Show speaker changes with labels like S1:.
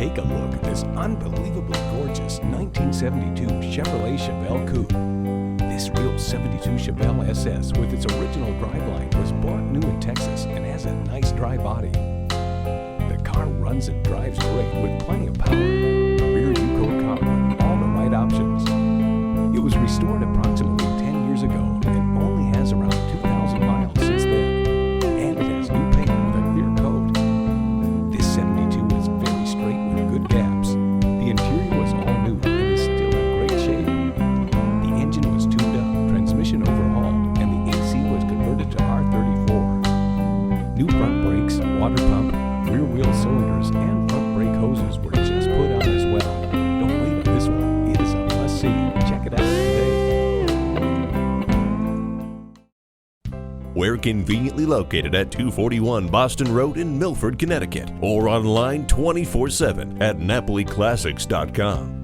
S1: Take a look at this unbelievably gorgeous 1972 Chevrolet CHEVELLE COUPE. This real 72 CHEVELLE SS with its original driveline was bought new in Texas and has a nice dry body. The car runs and drives great with plenty of power, a rear U-coat car with all the right options. It was restored approximately 10 years ago and only has around 2,000 miles since then, and it has new paint with a clear coat. This 72 is very straight with good gaps. The interior was all new and is still in great shape. The engine was tuned up, transmission overhauled, and the AC was converted to R34. New front brakes, water pump, rear wheel cylinders, and front brake hoses were just put on as well. Don't wait on this one. It is a must-see. Check it out today.
S2: We're conveniently located at 241 Boston Road in Milford, Connecticut, or online 24/7 at NapoliClassics.com.